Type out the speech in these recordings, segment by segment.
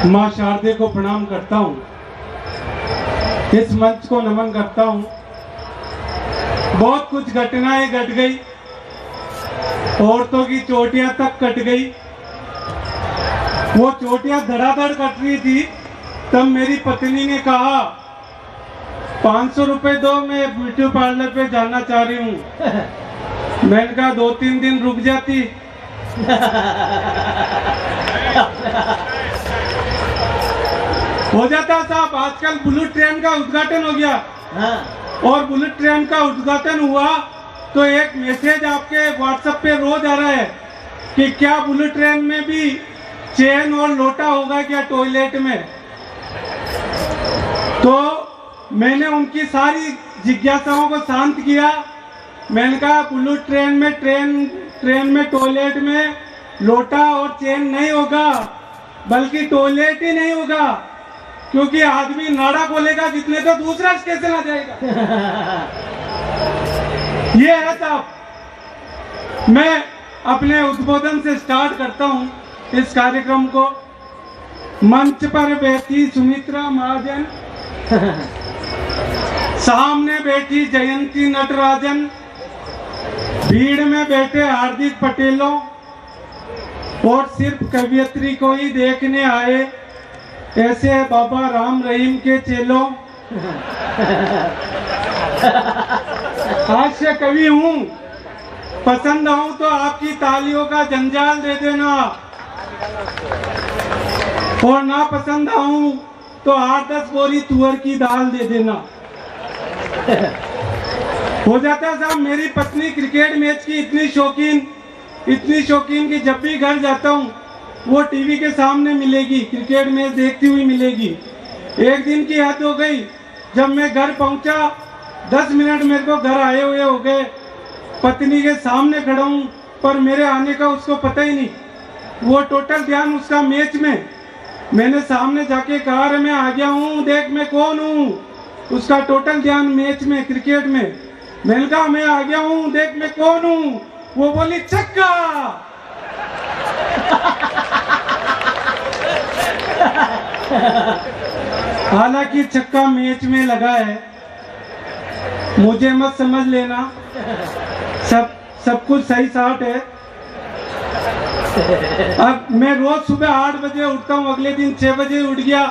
माँ शारदे को प्रणाम करता हूँ, इस मंच को नमन करता हूँ। बहुत कुछ घटनाएं घट गई, औरतों की चोटियां तक कट गई। वो चोटियां धड़ाधड़ कट रही थी, तब मेरी पत्नी ने कहा 500 रुपए दो, मैं ब्यूटी पार्लर पे जाना चाह रही हूँ। मैंने कहा 2-3 दिन रुक जाती। हो जाता साहब। आजकल बुलेट ट्रेन का उद्घाटन हो गया। हाँ। और बुलेट ट्रेन का उद्घाटन हुआ तो एक मैसेज आपके व्हाट्सएप पे रोज आ रहा है कि क्या बुलेट ट्रेन में भी चेन और लोटा होगा क्या टॉयलेट में। तो मैंने उनकी सारी जिज्ञासाओं को शांत किया। मैंने कहा बुलेट ट्रेन में टॉयलेट में लोटा और चेन नहीं होगा, बल्कि टॉयलेट ही नहीं होगा, क्योंकि आदमी नाड़ा खोलेगा जितने तो दूसरा कैसे ना जाएगा। ये है साहब। मैं अपने उद्बोधन से स्टार्ट करता हूं इस कार्यक्रम को। मंच पर बैठी सुमित्रा महाजन, सामने बैठी जयंती नटराजन, भीड़ में बैठे हार्दिक पटेलों और सिर्फ कवियत्री को ही देखने आए ऐसे बाबा राम रहीम के चेलों। हास्य कवि हूँ, पसंद आऊं तो आपकी तालियों का जंजाल दे देना, और ना पसंद आऊं तो 8-10 बोरी तुअर की दाल दे देना। हो जाता साहब। मेरी पत्नी क्रिकेट मैच की इतनी शौकीन कि जब भी घर जाता हूँ वो टीवी के सामने मिलेगी, क्रिकेट मैच देखती हुई मिलेगी। एक दिन की हद हो गई, जब मैं घर पहुंचा 10 मिनट मेरे को घर आए हुए हो गए, पत्नी के सामने खड़ा हूं, पर मेरे आने का उसको पता ही नहीं। वो टोटल ध्यान उसका मैच में। मैंने सामने जाके कहा अरे मैं आ गया हूँ, देख मैं कौन हूँ। उसका टोटल ध्यान मैच में, क्रिकेट में। मैंने कहा मैं आ गया हूँ, देख मैं कौन हूँ। वो बोली छक्का। हालांकि छक्का मैच में लगा है, मुझे मत समझ लेना, सब कुछ सही साठ है। अब मैं रोज सुबह 8 बजे उठता हूँ, अगले दिन 6 बजे उठ गया।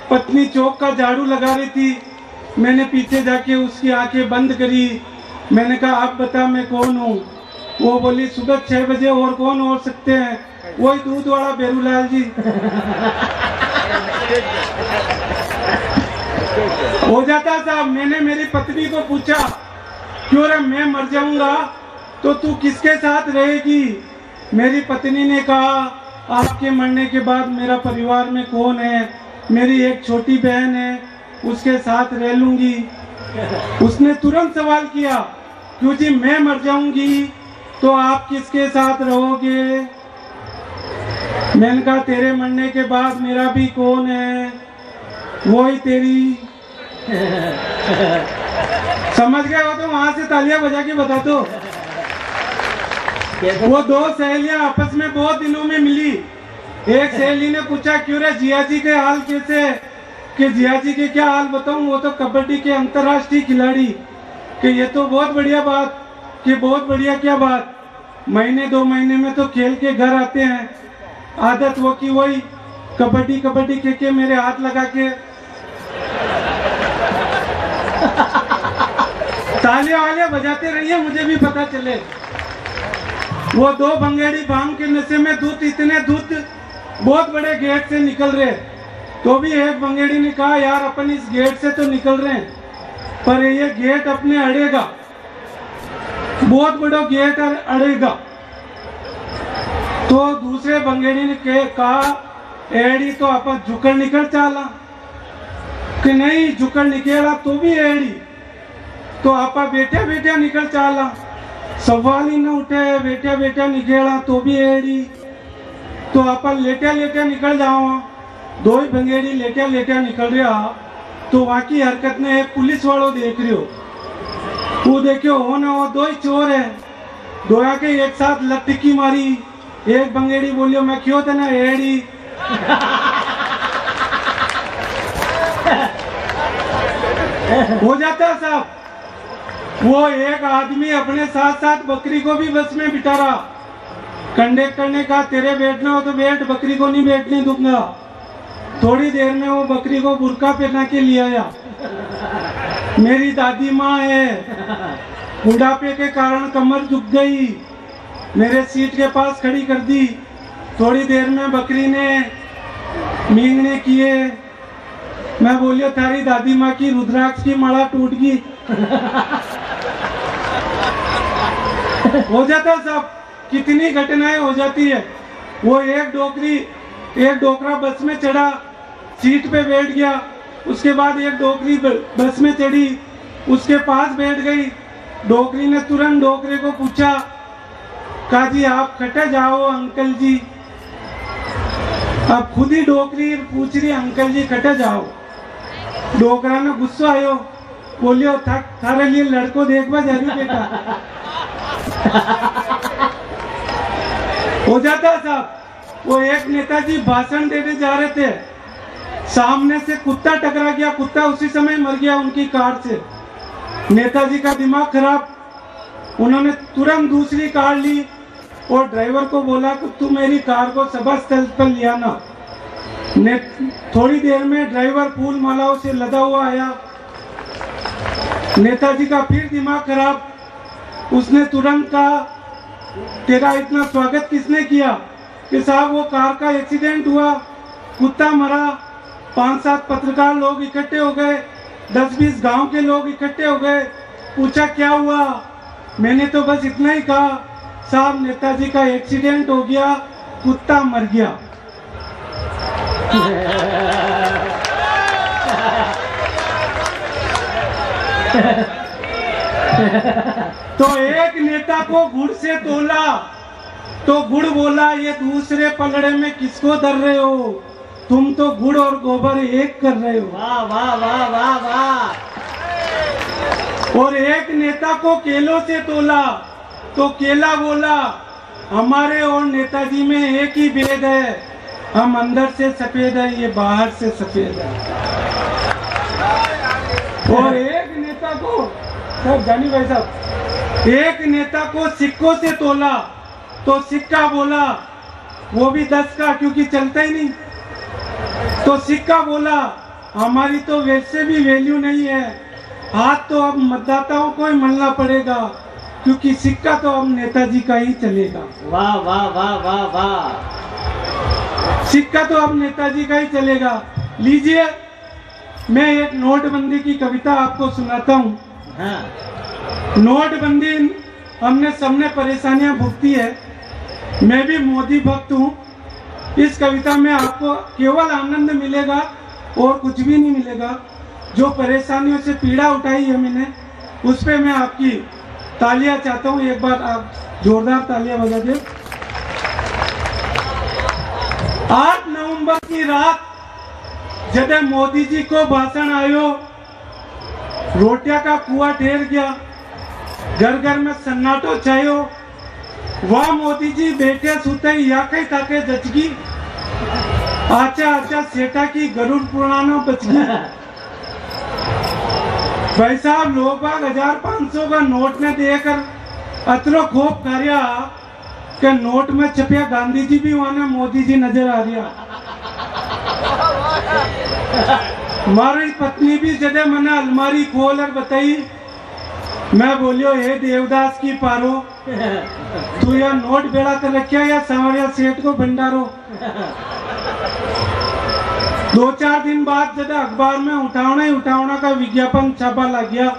पत्नी चौक का झाड़ू लगा रही थी, मैंने पीछे जाके उसकी आंखें बंद करी। मैंने कहा आप बता मैं कौन हूँ। वो बोली सुबह 6 बजे और कौन हो सकते हैं, वही दूध वाला बेरूलाल जी। हो जाता साहब। मैंने मेरी पत्नी को पूछा क्यों रे, मैं मर जाऊंगा तो तू किसके साथ रहेगी। मेरी पत्नी ने कहा आपके मरने के बाद मेरा परिवार में कौन है, मेरी एक छोटी बहन है, उसके साथ रह लूंगी। उसने तुरंत सवाल किया क्यों जी, मैं मर जाऊंगी तो आप किसके साथ रहोगे। मैंने कहा तेरे मरने के बाद मेरा भी कौन है, वही तेरी। समझ गए हो तो वहां से तालियां बजा के बता दो। वो 2 सहेलियां आपस में बहुत दिनों में मिली। एक सहेली ने पूछा क्यों रे जिया जी के हाल कैसे है। कि जिया जी के क्या हाल बताऊं, वो तो कबड्डी के अंतर्राष्ट्रीय खिलाड़ी। कि ये तो बहुत बढ़िया बात। कि बहुत बढ़िया क्या बात, महीने 2 महीने में तो खेल के घर आते हैं। आदत वो की वही कबड्डी के मेरे हाथ लगा के। तालियां वालियां बजाते रहिए, मुझे भी पता चले। वो 2 भंगेड़ी भांग के नशे में इतने बहुत बड़े गेट से निकल रहे, तो भी एक भंगेड़ी ने कहा यार अपन इस गेट से तो निकल रहे हैं, पर ये गेट अपने अड़ेगा, बहुत बड़ा गेट अड़ेगा। तो दूसरे भंगेड़ी ने कहा एड़ी तो अपन झुकड़ निकल चाला। कि नहीं झुकड़ निकला तो भी एड़ी, तो आपा बेटे बेटे निकल चाला। सवाल ही न उठे, बेटे बेटे निकला तो भी एड़ी, तो आपा लेटे लेटे निकल जाओ। 2 ही भंगेड़ी लेटे लेटे निकल रहा, तो वहां की हरकत ने एक पुलिस वालों देख रहे हो। वो देखियो हो ना हो 2 ही चोर है, 2 के एक साथ लटकी मारी। एक भंगेड़ी बोलियो मैं क्यों थे ना एड़ी। हो जाता साहब। वो एक आदमी अपने साथ साथ बकरी को भी बस में बिठा रहा। कंडक्टर ने कहा तेरे बैठना हो तो बैठ, बकरी को नहीं बैठने दूंगा। थोड़ी देर में वो बकरी को बुर्का पहना के ले आया। मेरी दादी माँ है, बुढ़ापे के कारण कमर झुक गई, मेरे सीट के पास खड़ी कर दी। थोड़ी देर में बकरी ने मींगने किए। मैं बोलियो थारी दादी माँ की रुद्राक्ष की माला टूट गई। हो जाता सब, कितनी घटनाएं हो जाती है। वो एक डोकरा बस में चढ़ा, सीट पे बैठ गया। उसके बाद एक डोकरी बस में चढ़ी, उसके पास बैठ गई। डोकरी ने तुरंत डोकरे को पूछा, कहा जी आप कटे जाओ अंकल जी। अब खुद ही डोकरी पूछ रही अंकल जी कटे जाओ। डोकरा ने गुस्सा आयो, बोलियो थारे लिए लड़को देखवा जा रही बेटा। हो जाता साहब। वो एक नेताजी भाषण देने जा रहे थे, सामने से कुत्ता टकरा गया। कुत्ता उसी समय मर गया उनकी कार से। नेताजी का दिमाग खराब, उन्होंने तुरंत दूसरी कार ली और ड्राइवर को बोला कि तू मेरी कार को सभा स्थल पर ले आना। थोड़ी देर में ड्राइवर फूल मालाओं से लदा हुआ आया। नेताजी का फिर दिमाग खराब, उसने तुरंत कहा तेरा इतना स्वागत किसने किया? कि साहब वो कार का एक्सीडेंट हुआ, कुत्ता मरा, 5-7 पत्रकार लोग इकट्ठे हो गए, 10-20 गांव के लोग इकट्ठे हो गए। पूछा क्या हुआ? मैंने तो बस इतना ही कहा साहब नेताजी का एक्सीडेंट हो गया, कुत्ता मर गया। तो एक नेता को गुड़ से तोला तो गुड़ बोला ये दूसरे पलड़े में किसको धर रहे हो? तुम तो गुड़ और गोबर एक कर रहे हो। वाह वाह वाह वाह वाह। और एक नेता को केलों से तोला तो केला बोला हमारे और नेताजी में एक ही भेद है, हम अंदर से सफेद है, ये बाहर से सफेद है। और एक नेता को सब जानी भाई साहब, एक नेता को सिक्कों से तोला तो सिक्का बोला वो भी 10 का, क्योंकि चलता ही नहीं। तो सिक्का बोला हमारी तो वैसे भी वैल्यू नहीं है, हाथ तो अब मतदाताओं को ही मलना पड़ेगा, क्योंकि सिक्का तो अब नेताजी का ही चलेगा। वाह वाह वाह वाह वाह। सिक्का तो अब नेताजी का ही चलेगा। लीजिए मैं एक नोटबंदी की कविता आपको सुनाता हूँ। हाँ। नोटबंदी हमने सबने परेशानियां भुगती है, मैं भी मोदी भक्त हूँ। इस कविता में आपको केवल आनंद मिलेगा और कुछ भी नहीं मिलेगा। जो परेशानियों से पीड़ा उठाई है मैंने, उस पर मैं आपकी तालियां चाहता हूँ। एक बार आप जोरदार तालियां बजा दे। 8 नवंबर की रात जब मोदी जी को भाषण आयो, रोटिया का कुआ ठहर गया, घर घर में सन्नाटो छायो। वाह मोदी जी बैठे सुते या कई ताके जचगी, आचा आचा सेठा की गरुड़ पुराना बचगी। भाई साहब लोग बाग 1500 का नोट ने देकर अतरो खोप कार्या के नोट में छपिया गांधी जी भी वहां मोदी जी नजर आ रहा। मारी पत्नी भी जदे मैंने अलमारी खोल कर बताई, मैं बोलियो हे देवदास की पारो, तू या नोट बेड़ा कर रखिया या संवरिया सेठ को भंडारो। 2-4 दिन बाद जब अखबार में उठावना का विज्ञापन छापा लग गया।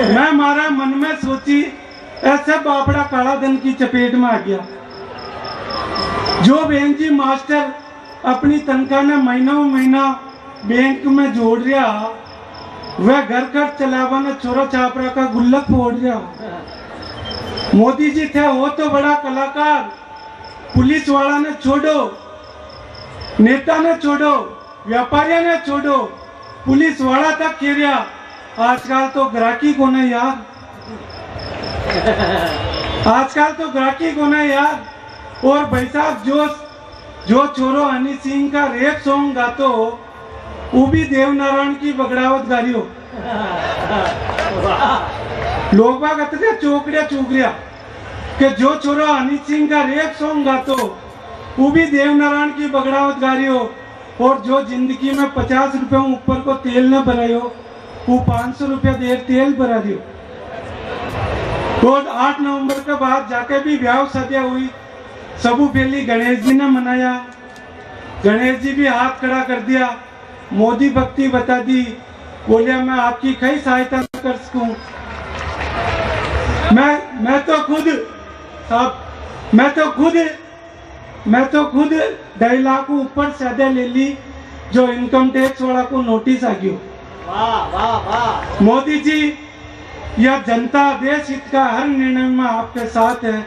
मैं मारा मन में सोची ऐसे बापड़ा काला धन की चपेट में आ गया। जो बहन जी मास्टर अपनी तनख्वाह ने महीना बैंक में जोड़ रहा, वह घर खर्च चलावा ने छोरा छापरा का गुल्लक फोड़ रहा। मोदी जी थे वो तो बड़ा कलाकार, पुलिस वाला ने छोड़ो, नेता ने छोड़ो, व्यापारी ने छोड़ो, पुलिस वाला तक खेरिया। आजकल तो ग्राहकी को नहीं यार, आजकल तो ग्राहकी को नहीं यार। और भाई साहब जो जो छोरो हनी सिंह का रेप सॉन्ग गातो वो भी देवनारायण की बगड़ावत गारियो। लोग बाग अतरे चौकड़िया चूकरिया कि जो छोरो हनी सिंह का रेप सॉन्ग गातो वो भी देवनारायण की बगड़ावत गारियो, और जो जिंदगी में 50 रुपये ऊपर को तेल न भरायो वो 500 रुपया देर तेल भरा दियो। और 8 नवंबर के बाद जाके भी ब्याह शादियां हुई, सबू पहली गणेश जी ने मनाया, गणेश जी भी हाथ खड़ा कर दिया, मोदी भक्ति बता दी, बोलिया मैं आपकी कई सहायता कर सकूं। मैं तो खुद 2.5 लाख ऊपर सदा ले ली, जो इनकम टैक्स वाला को नोटिस आ गयो। वाह वाह वाह। मोदी जी, यह जनता देश हित का हर निर्णय में आपके साथ है,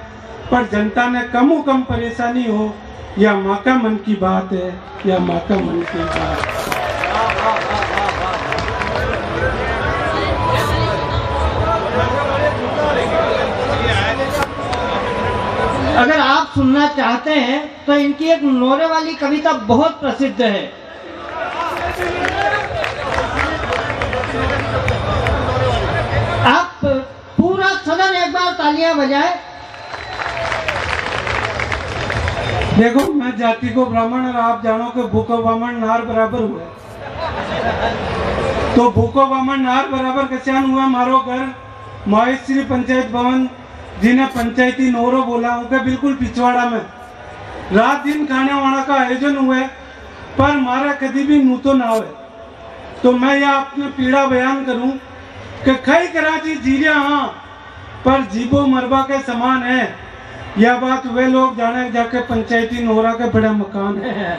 पर जनता ने कम परेशानी हो, यह माँ का मन की बात है, यह माँ का मन की बात। अगर आप सुनना चाहते हैं तो इनकी एक नोरे वाली कविता बहुत प्रसिद्ध है। आप पूरा सदन एक बार तालियां बजाएं। देखो, मैं जाति को ब्राह्मण और आप जानो कि भूखो ब्राह्मण नार बराबर हुआ, तो भूखो ब्राह्मण नार बराबर कस्यान हुआ। मारो घर माहेश्वरी पंचायत भवन, जिन्हें पंचायती नोरो बोला, उनके बिल्कुल पिछवाड़ा में रात दिन खाने वाला का आयोजन हुआ, पर मारा कभी भी नू तो ना हुए। तो मैं यह अपने पीड़ा बयान करूं कि खई कराची जीरिया हाँ, पर जीबो मरबा के समान है। यह बात वे लोग जाने जाके पंचायती नोरा के बड़े मकान है।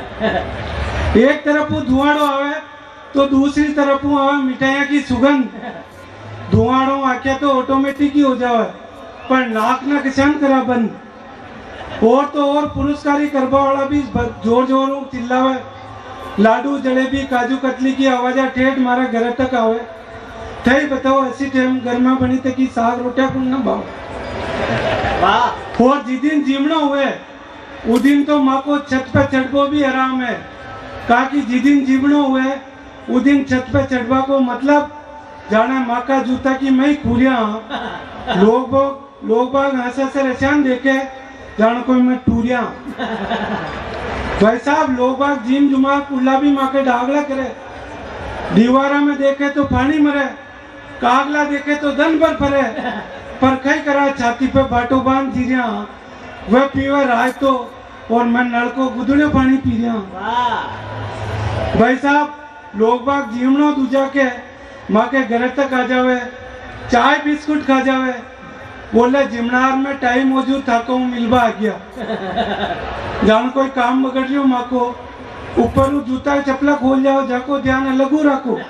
एक तरफ वो धुआड़ो आवे तो दूसरी तरफ वो आवे मिठाइयाँ की सुगंध। धुआड़ो आके तो ऑटोमेटिक ही हो जावे, पर नाक ना किसान करा बंद। और तो और पुरस्कारी करवा वाला भी जोर जोर चिल्लावे, लाडू जलेबी काजू कतली की आवाजा ठेठ मारा घर तक आवे। थई बताओ ऐसी टाइम घर में बनी तक की साग रोटिया कुन ना भाव। और जिस दिन जीवना हुए उस दिन तो माँ को छत पे चढ़बो भी आराम है, कहा कि जिस दिन जीवना हुए उस दिन छत पे चढ़वा को मतलब जाने माँ का जूता की मैं खूलिया। लोग बाग हंसे से रेशान देखे जान कोई मैं टूरिया। भाई साहब, लोग बाग जिम जुमा कुल्ला भी माँ के डागला करे, दीवारा में देखे तो पानी मरे, कागला देखे तो दन पर फरे, पर कई करा छाती पे बाटो बांध जीरिया, वह पीवे राय तो और मैं नल को गुदड़े पानी पी रहा। भाई साहब, लोग बाग जीवनो दूजा के माँ के घर तक आ जावे, चाय बिस्कुट खा जावे, बोले जिमनार में टाइम मौजूद था को मिलवा आ गया। जान कोई काम बगड़ रही हो माँ को, ऊपर वो जूता चपला खोल जाओ, जाको ध्यान अलग रखो।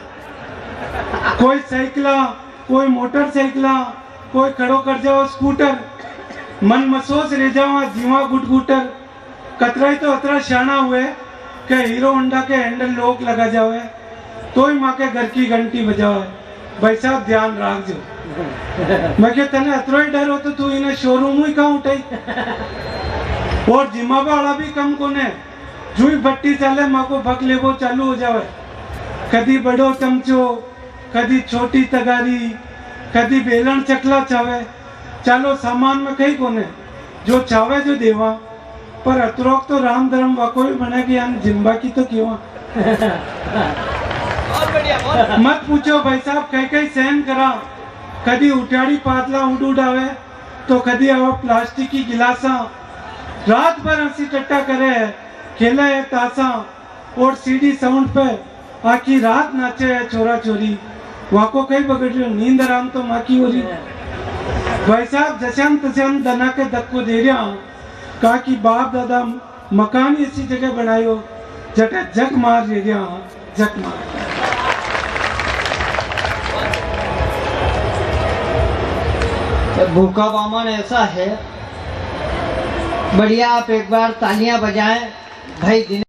कोई साइकिला, कोई मोटरसाइकिला, कोई खड़ो कर जाओ स्कूटर, मन मसोस रह जाओ जीवा गुटगुटर। कतरा ही तो अतरा शाना हुए कि हीरो होंडा के हैंडल लोग लगा जावे, तो ही माँ के घर की घंटी बजावे। भाई साहब ध्यान रख जो। मैं क्या तने अतरो ही डर हो तो तू इन्हें शोरूम ही कहाँ उठाई। और जिमा वाला भी कम कोने, जुई भट्टी चले माँ को भक ले वो चालू हो जावे। कदी बड़ो चमचो, कदी छोटी तगारी, कदी बेलन चकला चावे, चालो सामान में कहीं कोने, जो चावे जो देवा। पर अतरोक तो राम धर्म वाको ही बने कि यान जिम्बा की तो क्यों। मत पूछो भाई साहब, कई सहन करा, कदी उठाड़ी पातला उड़ावे तो कदी आवा प्लास्टिक की गिलासा। रात भर हंसी टट्टा करे, खेले है तासा, और सीडी साउंड पे आखी रात नाचे है छोरा छोरी। वहाँ को कई बगड़ रही नींद आराम तो माँ की हो रही। भाई साहब जशान तशान दना के धक्को दे रहा, कहा कि बाप दादा मकान ऐसी जगह बनायो जटा जग मार ले रहा, जग मार। भूखा बामन ऐसा है, बढ़िया। आप एक बार तालियां बजाएं भाई।